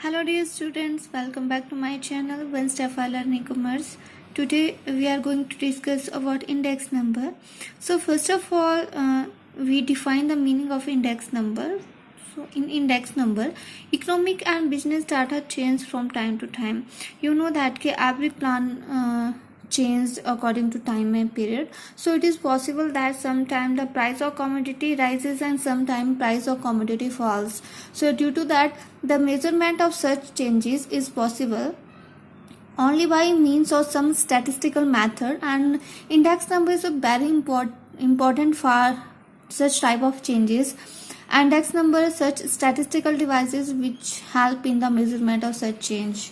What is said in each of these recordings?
Hello dear students, welcome back to my channel One Step I Learn E-Commerce. Today we are going to discuss about index number. So first of all, we define the meaning of index number. So in index number, economic and business data change from time to time. You know that every plan changed according to time and period, so it is possible that sometime the price of commodity rises and sometime price of commodity falls. So due to that, the measurement of such changes is possible only by means of some statistical method, and index number is a very important for such type of changes. Index number are such statistical devices which help in the measurement of such change.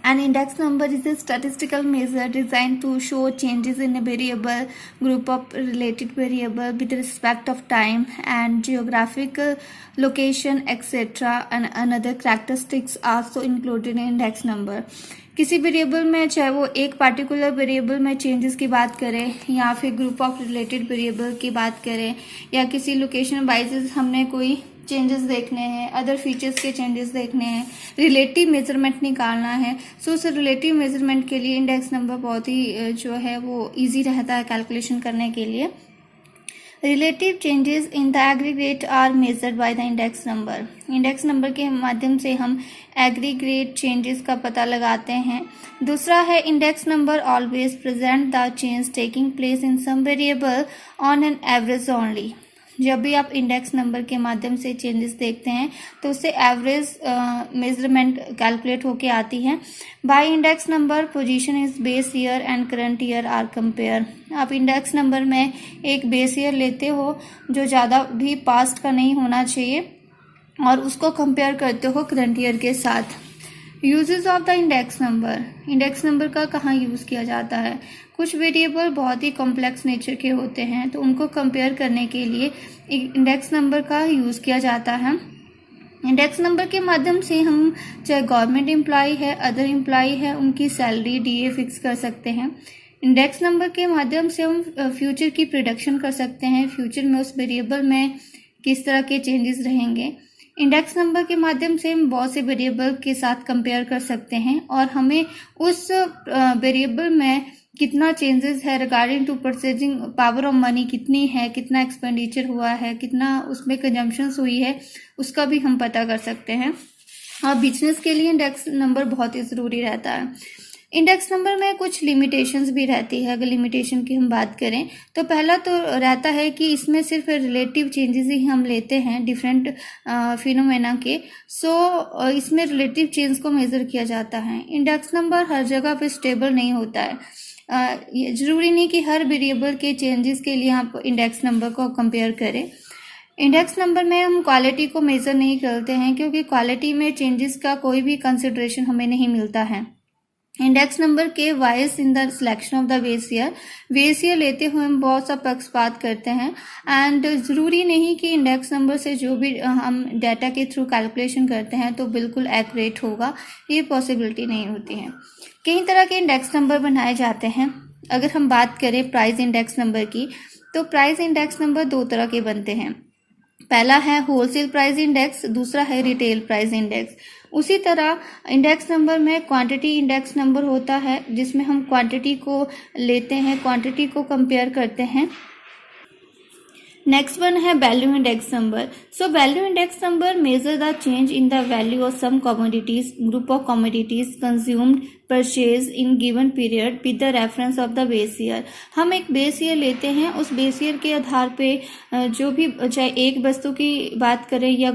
An index number is a statistical measure designed to show changes in a variable, group of related variable with respect of time and geographical location, etc. and another characteristics also included in index number. किसी variable में, चाहे वो एक particular variable में changes की बात करें या फिर ग्रुप ऑफ रिलेटेड वेरिएबल की बात करें या किसी लोकेशन वाइज हमने कोई चेंजेस देखने हैं, अदर फीचर्स के चेंजेस देखने हैं, रिलेटिव मेजरमेंट निकालना है, सो उस रिलेटिव मेजरमेंट के लिए इंडेक्स नंबर बहुत ही जो है वो इजी रहता है कैलकुलेशन करने के लिए. Relative changes in the aggregate are measured by the index number. Index number के माध्यम से हम एग्रीगेट चेंजेस का पता लगाते हैं. दूसरा है index number always present the change taking place in some variable on an average only. जब भी आप इंडेक्स नंबर के माध्यम से चेंजेस देखते हैं तो उससे एवरेज मेजरमेंट कैलकुलेट होके आती है. By index number position is base year and current year are compare. आप इंडेक्स नंबर में एक बेस ईयर लेते हो जो ज़्यादा भी पास्ट का नहीं होना चाहिए और उसको कंपेयर करते हो करंट ईयर के साथ. Uses of the index number. Index number का कहाँ यूज़ किया जाता है? कुछ वेरिएबल बहुत ही कॉम्प्लेक्स नेचर के होते हैं तो उनको कंपेयर करने के लिए इंडेक्स नंबर का यूज़ किया जाता है. इंडेक्स नंबर के माध्यम से हम चाहे गवर्नमेंट एम्प्लॉय है, अदर एम्प्लॉय है, उनकी सैलरी डीए फिक्स कर सकते हैं. इंडेक्स नंबर के माध्यम से हम फ्यूचर की प्रिडिक्शन कर सकते हैं, फ्यूचर में उस वेरिएबल में किस तरह के चेंजेस रहेंगे. इंडेक्स नंबर के माध्यम से हम बहुत से वेरिएबल के साथ कंपेयर कर सकते हैं और हमें उस वेरिएबल में कितना चेंजेस है regarding to purchasing power of money कितनी है, कितना एक्सपेंडिचर हुआ है, कितना उसमें कंजम्पशंस हुई है, उसका भी हम पता कर सकते हैं. और बिजनेस के लिए इंडेक्स नंबर बहुत ही ज़रूरी रहता है. इंडेक्स नंबर में कुछ लिमिटेशंस भी रहती है. अगर लिमिटेशन की हम बात करें तो पहला तो रहता है कि इसमें सिर्फ रिलेटिव चेंजेस ही हम लेते हैं डिफरेंट फिनोमेना के. सो इसमें रिलेटिव चेंज को मेज़र किया जाता है. इंडेक्स नंबर हर जगह पे स्टेबल नहीं होता है. ये ज़रूरी नहीं कि हर वेरिएबल के चेंजेस के लिए आप इंडेक्स नंबर को कंपेयर करें. इंडेक्स नंबर में हम क्वालिटी को मेज़र नहीं करते हैं क्योंकि क्वालिटी में चेंजेस का कोई भी कंसिडरेशन हमें नहीं मिलता है. इंडेक्स नंबर के wise in the selection of the base year लेते हुए हम बहुत सा पक्षपात करते हैं. एंड ज़रूरी नहीं कि इंडेक्स नंबर से जो भी हम डाटा के थ्रू कैलकुलेशन करते हैं तो बिल्कुल एक्यूरेट होगा, ये पॉसिबिलिटी नहीं होती है. कई तरह के इंडेक्स नंबर बनाए जाते हैं. अगर हम बात करें प्राइस इंडेक्स नंबर की तो प्राइस इंडेक्स नंबर दो तरह के बनते हैं. पहला है होलसेल प्राइस इंडेक्स, दूसरा है रिटेल प्राइस इंडेक्स. उसी तरह इंडेक्स नंबर में क्वांटिटी इंडेक्स नंबर होता है जिसमें हम क्वांटिटी को लेते हैं, क्वांटिटी को कंपेयर करते हैं. नेक्स्ट वन है value index number. So value index number measure the change in the value of some commodities, group of commodities consumed purchase in given period with the reference of the base year. हम एक base year लेते हैं, उस base year के आधार पे जो भी, चाहे एक वस्तु की बात करें या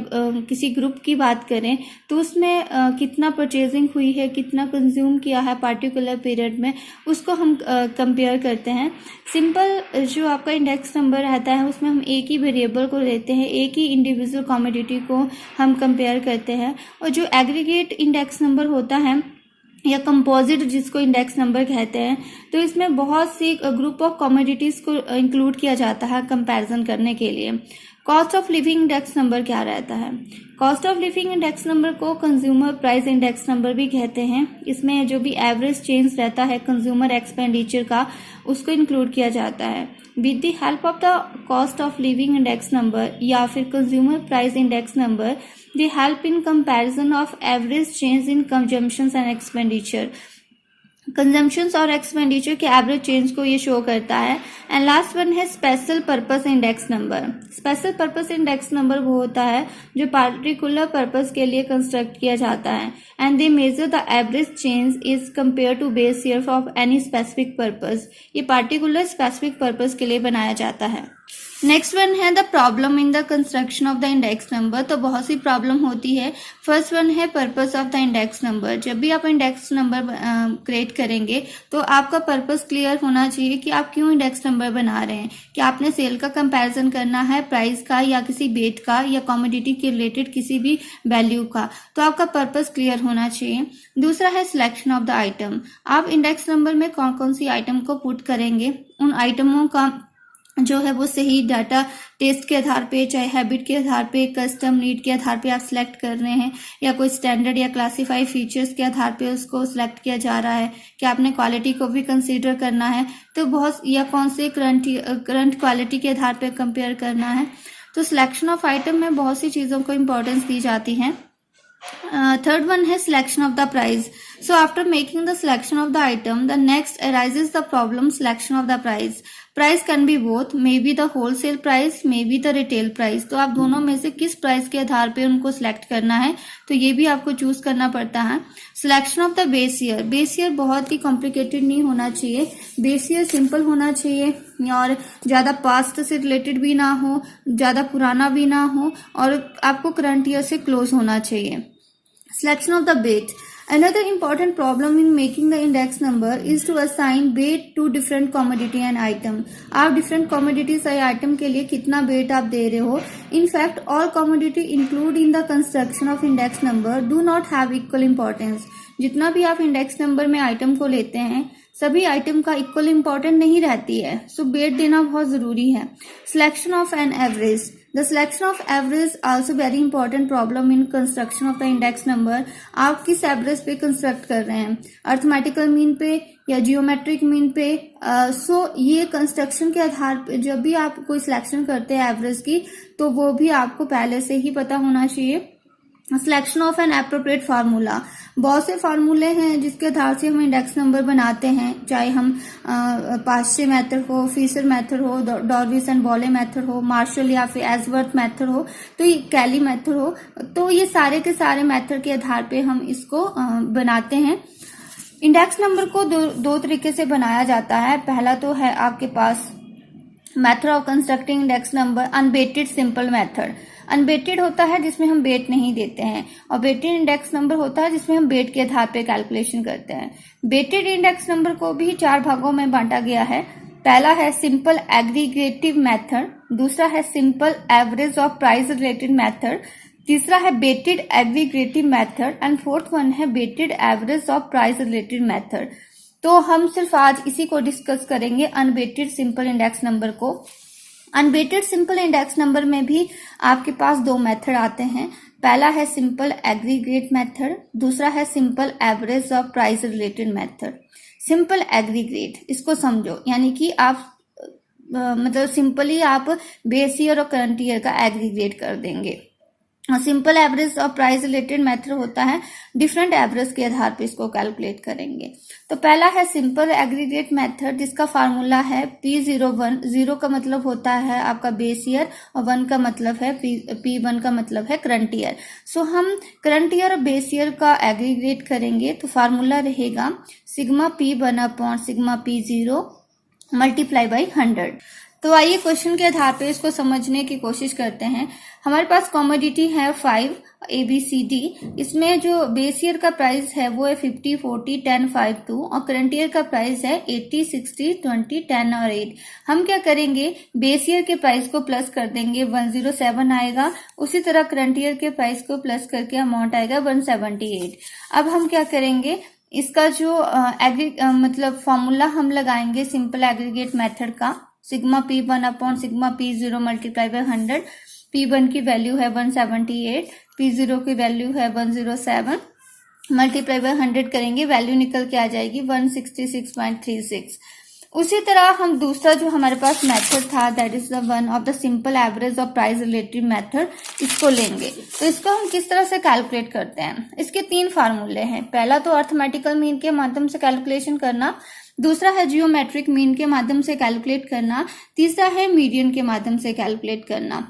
किसी ग्रुप की बात करें तो उसमें कितना परचेजिंग हुई है, कितना कंज्यूम किया है पार्टिकुलर पीरियड में, उसको हम कंपेयर करते हैं. सिंपल जो आपका इंडेक्स नंबर रहता है उसमें हम एक ही वेरिएबल को लेते हैं, एक ही इंडिविजुअल कमोडिटी को हम कंपेयर करते हैं. और जो एग्रीगेट इंडेक्स नंबर होता है या कंपोजिट जिसको इंडेक्स नंबर कहते हैं, तो इसमें बहुत सी ग्रुप ऑफ कमोडिटीज़ को इंक्लूड किया जाता है कंपैरिजन करने के लिए. Cost of living index number क्या रहता है? Cost of living index number को कंज्यूमर प्राइस इंडेक्स नंबर भी कहते हैं। इसमें जो भी एवरेज चेंज रहता है कंज्यूमर एक्सपेंडिचर का, उसको इंक्लूड किया जाता है। With the help of the cost of living index number या फिर consumer price index number, they help in comparison of average change in consumptions and expenditure. Consumptions और एक्सपेंडिचर के एवरेज चेंज को ये शो करता है। एंड लास्ट वन है special purpose index number. Special purpose index number वो होता है जो पार्टिकुलर पर्पस के लिए कंस्ट्रक्ट किया जाता है and they measure the average change is compare to base year of any specific purpose. ये पार्टिकुलर स्पेसिफिक पर्पस के लिए बनाया जाता है। नेक्स्ट वन है the problem in the construction of the index number. तो बहुत सी प्रॉब्लम होती है। फर्स्ट वन है purpose of the index number. जब भी आप इंडेक्स नंबर क्रिएट करेंगे तो आपका पर्पस क्लियर होना चाहिए कि आप क्यों इंडेक्स नंबर बना रहे हैं। कि आपने सेल का कंपैरिजन करना है प्राइस का या किसी बेट का या कमोडिटी के रिलेटेड किसी भी वैल्यू का, तो आपका पर्पस क्लियर होना चाहिए। दूसरा है सिलेक्शन ऑफ द आइटम। आप इंडेक्स नंबर में कौन कौन सी आइटम को पुट करेंगे, उन आइटमों का जो है वो सही डाटा टेस्ट के आधार पे, चाहे हैबिट के आधार पे, कस्टम नीड के आधार पे आप सिलेक्ट कर रहे हैं या कोई स्टैंडर्ड या क्लासिफाई फीचर्स के आधार पे उसको सिलेक्ट किया जा रहा है कि आपने क्वालिटी को भी कंसीडर करना है, तो बहुत या कौन से करंट क्वालिटी के आधार पे कंपेयर करना है। तो सिलेक्शन ऑफ आइटम में बहुत सी चीज़ों को इम्पोर्टेंस दी जाती है। Third one है selection of the price. So after making the selection of the item, the next arises the problem selection of the price. Price can be both, maybe the wholesale price, maybe the retail price. तो आप दोनों में से किस price के आधार पे उनको select करना है, तो ये भी आपको चूज करना पड़ता है। Selection of the base year. Base year बहुत ही कॉम्प्लिकेटेड नहीं होना चाहिए, बेस ईयर सिंपल होना चाहिए और ज्यादा पास्ट से रिलेटेड भी ना हो, ज्यादा पुराना भी ना हो और आपको करंट ईयर से क्लोज होना चाहिए। Selection of the weight. Another important problem in making the index number is to assign weight to different commodity and item. आप different commodities या item के लिए कितना weight आप दे रहे हो। In fact, all commodity include in the construction of index number do not have equal importance. जितना भी आप इंडेक्स नंबर में आइटम को लेते हैं सभी आइटम का इक्वल इम्पोर्टेंट नहीं रहती है, सो वेट देना बहुत जरूरी है। Selection of an average. The selection of average also very important problem in construction of the index number. आप किस एवरेज पे कंस्ट्रक्ट कर रहे हैं, अर्थमेटिकल मीन पे या जियोमेट्रिक मीन पे। सो ये कंस्ट्रक्शन के आधार पे जब भी आप कोई सिलेक्शन करते हैं एवरेज की, तो वो भी आपको पहले से ही पता होना चाहिए। Selection of N appropriate formula. बहुत से फार्मूले हैं जिसके आधार से हम इंडेक्स नंबर बनाते हैं, चाहे हम पाश्चे मेथड हो, फीसर मेथड हो, डॉर्विस एंड बॉले मेथड हो, मार्शल या फिर एजवर्थ मेथड हो, तो ये कैली मेथड हो, तो ये सारे के सारे मेथड के आधार पे हम इसको बनाते हैं। इंडेक्स नंबर को दो तरीके से बनाया जाता है। पहला तो है आपके पास method of constructing index number, unweighted simple method. Unweighted होता है जिसमें हम वेट नहीं देते हैं और वेटेड इंडेक्स नंबर होता है जिसमें हम वेट के आधार पे कैलकुलेशन करते हैं। वेटेड इंडेक्स नंबर को भी 4 भागों में बांटा गया है। पहला है सिंपल एग्रीगेटिव मेथड, दूसरा है simple average of price related method, तीसरा है weighted aggregative method and fourth one है weighted average of price related method. तो हम सिर्फ आज इसी को डिस्कस करेंगे, अनवेटेड सिंपल इंडेक्स नंबर को। अनवेटेड सिंपल इंडेक्स नंबर में भी आपके पास 2 मेथड आते हैं। पहला है सिंपल एग्रीगेट मेथड, दूसरा है simple average of price related method. Simple aggregate, इसको समझो, यानी कि आप मतलब सिंपली आप बेस ईयर और करंट ईयर का एग्रीगेट कर देंगे। सिंपल एवरेज और प्राइस रिलेटेड मेथड होता है डिफरेंट एवरेज के आधार पे इसको कैलकुलेट करेंगे। तो पहला है सिंपल एग्रीगेट मेथड जिसका फार्मूला है P01। 0 का मतलब होता है आपका बेस ईयर और 1 का मतलब है P1 का मतलब है करंट ईयर। सो हम करंट ईयर और बेस ईयर का एग्रीगेट करेंगे तो फार्मूला रहेगा sigma P1 upon sigma P0 multiply by 100। तो आइए क्वेश्चन के आधार पे इसको समझने की कोशिश करते हैं। हमारे पास कॉमोडिटी है 5 ABCD। इसमें जो बेस ईयर का प्राइस है वो है 50, 40, 10, 5, 2 और करंट ईयर का प्राइस है 80, 60, 20, 10 और 8। हम क्या करेंगे, बेस ईयर के प्राइस को प्लस कर देंगे, 107 आएगा। उसी तरह करंट ईयर के प्राइस को प्लस करके अमाउंट आएगा 178। अब हम क्या करेंगे, इसका जो मतलब फॉर्मूला हम लगाएंगे सिंपल एग्रीगेट मेथड का, sigma P1 upon sigma P0 multiply by 100। P1 की वैल्यू है 178, P0 की वैल्यू है 107, मल्टीप्लाई बाय 100 करेंगे, वैल्यू निकल के आ जाएगी 166.36। उसी तरह हम दूसरा जो हमारे पास मेथड था, that is the one of the simple average of price relative method, इसको लेंगे। तो इसको हम किस तरह से कैलकुलेट करते हैं? इसके 3 फार्मूले हैं। पहला तो अर्थमेटिकल मीन के माध्यम से कैलकुलेशन करना, दूसरा है जियोमेट्रिक मीन के माध्यम से कैलकुलेट करना, तीसरा है मीडियन के माध्यम से कैलकुलेट करना।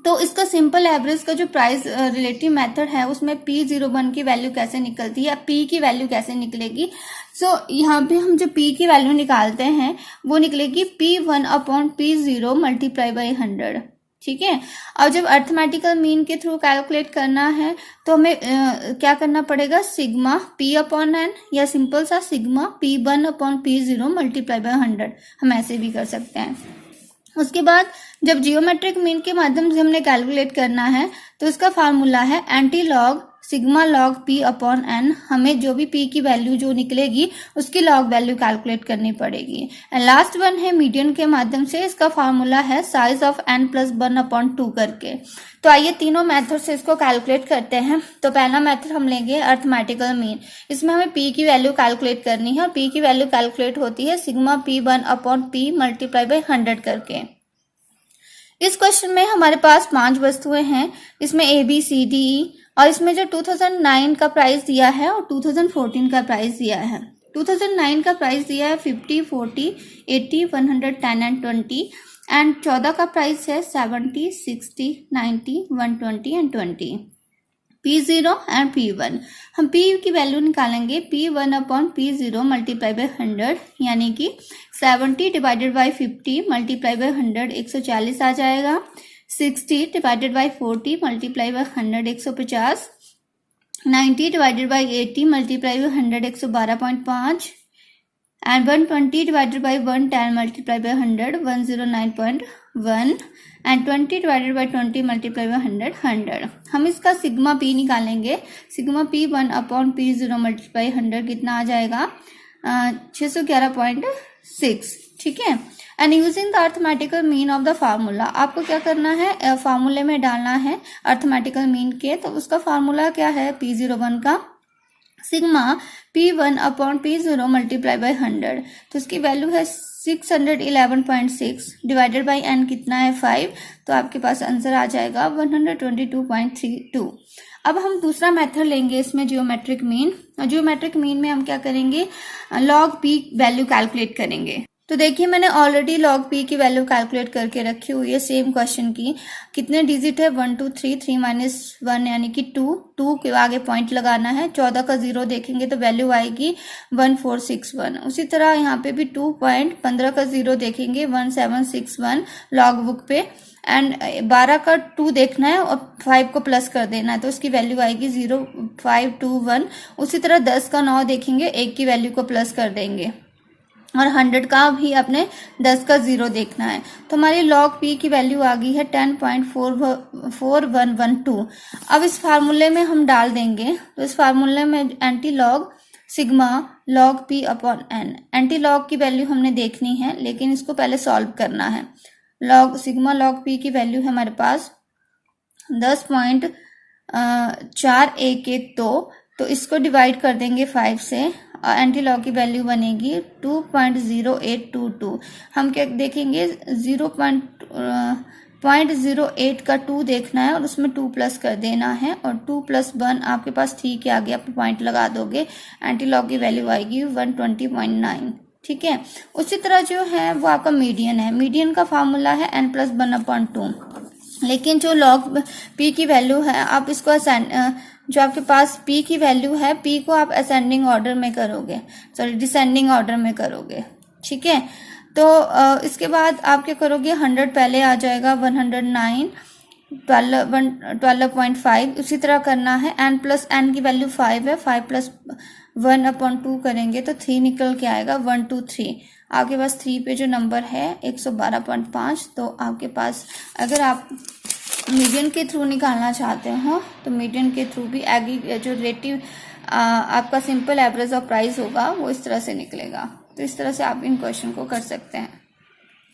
तो इसका सिंपल एवरेज का जो प्राइस रिलेटिव मेथड है उसमें P01 की वैल्यू कैसे निकलती है या P की वैल्यू कैसे निकलेगी? सो यहाँ पे हम जो P की वैल्यू निकालते हैं वो निकलेगी P1 upon P0 multiply by 100। ठीक है। और जब अर्थमेटिकल मीन के थ्रू कैलकुलेट करना है तो हमें क्या करना पड़ेगा? सिग्मा P अपॉन एन या सिंपल सा sigma P1 upon P0 multiply by 100, हम ऐसे भी कर सकते हैं। उसके बाद जब जियोमेट्रिक मीन के माध्यम से हमने कैलकुलेट करना है तो इसका फार्मूला है anti log sigma log P upon N. हमें जो भी P की वैल्यू जो निकलेगी उसकी लॉग वैल्यू कैलकुलेट करनी पड़ेगी। एंड लास्ट वन है मीडियन के माध्यम से, इसका फार्मूला है size of n plus 1 upon 2 करके। तो आइए तीनों मेथड से इसको कैलकुलेट करते हैं। तो पहला मेथड हम लेंगे अर्थमेटिकल मीन। इसमें हमें P की वैल्यू कैलकुलेट करनी है और P की वैल्यू कैलकुलेट होती है sigma P1 upon P multiply by 100 करके। इस क्वेश्चन में हमारे पास 5 वस्तुएं हैं, इसमें A B C D E, और इसमें जो 2009 का प्राइस दिया है और 2014 का प्राइस दिया है। 2009 का प्राइस दिया है 50, 40, 80, 110 एंड 20, एंड 14 का प्राइस है 70, 60, 90, 120 एंड 20। P0 एंड P1, हम P की वैल्यू निकालेंगे P1 upon P0 multiply by 100, यानी कि 70 डिवाइडेड बाई 50 मल्टीप्लाई बाई 100 140 आ जाएगा। 60 divided by 40 multiply by 100 150, 90 divided by 80 multiply by 100 112.5, and 120 divided by 110 multiply by 100 109.1, and 20 divided by 20 multiply by 100। हम इसका sigma P निकालेंगे। Sigma P1 upon P0 multiply 100 कितना आ जाएगा? 611.6। ठीक है। And using the arithmetical mean of the formula, आपको क्या करना है? फार्मूले में डालना है अर्थमेटिकल मीन के। तो उसका फार्मूला क्या है? P01 का sigma P1 upon P0 multiply by 100। तो इसकी वैल्यू है 611.6 डिवाइडेड बाई n कितना है? 5। तो आपके पास आंसर आ जाएगा 122.32। अब हम दूसरा मेथड लेंगे इसमें जियोमेट्रिक मीन। और जियोमेट्रिक मीन में हम क्या करेंगे? लॉग P वैल्यू कैलकुलेट करेंगे। तो देखिए मैंने ऑलरेडी लॉग P की वैल्यू कैलकुलेट करके रखी हुई है सेम क्वेश्चन की। कितने डिजिट है? 1 2 3, 3 माइनस 1 यानी कि 2, 2 के आगे पॉइंट लगाना है। 14 का 0 देखेंगे तो वैल्यू आएगी 1461। उसी तरह यहाँ पे भी 2 पॉइंट, 15 का 0 देखेंगे 1761 लॉग बुक पे, एंड 12 का 2 देखना है और 5 को प्लस कर देना है तो उसकी वैल्यू आएगी 0521। उसी तरह 10 का 9 देखेंगे, 1 की वैल्यू को प्लस कर देंगे, और 100 का भी अपने 10 का 0 देखना है। तो हमारी लॉग P की वैल्यू आ गई है 10.4112। अब इस फार्मूले में हम डाल देंगे। तो इस फार्मूले में anti log sigma log P upon N, anti log की वैल्यू हमने देखनी है लेकिन इसको पहले सॉल्व करना है। लॉग सिग्मा लॉग P की वैल्यू है हमारे पास 10.4112। तो इसको डिवाइड कर देंगे 5 से और एंटी लॉग की वैल्यू बनेगी 2.0822। हम क्या देखेंगे? 0.08 का 2 देखना है और उसमें 2 प्लस कर देना है, और 2 + 1 आपके पास 3 के आगे आप पॉइंट लगा दोगे, एंटी लॉग की वैल्यू आएगी 120.9। ठीक है। उसी तरह जो है वो आपका मीडियन है। मीडियन का फार्मूला है n + 1/2। लेकिन जो लॉग P की वैल्यू है आप इसको जो आपके पास P की वैल्यू है, P को आप असेंडिंग ऑर्डर में करोगे, सॉरी डिसेंडिंग ऑर्डर में करोगे। ठीक है। तो इसके बाद आप क्या करोगे? 100 पहले आ जाएगा, 109, 12.5 उसी तरह करना है। n + n की वैल्यू 5 है, 5 + 1/2 करेंगे तो 3 निकल के आएगा 123। आपके पास 3 पे जो नंबर है 112.5। तो आपके पास अगर आप मीडियन के थ्रू निकालना चाहते हो तो मीडियन के थ्रू भी जो रिलेटिव आपका सिंपल एवरेज ऑफ प्राइस होगा वो इस तरह से निकलेगा। तो इस तरह से आप इन क्वेश्चन को कर सकते हैं।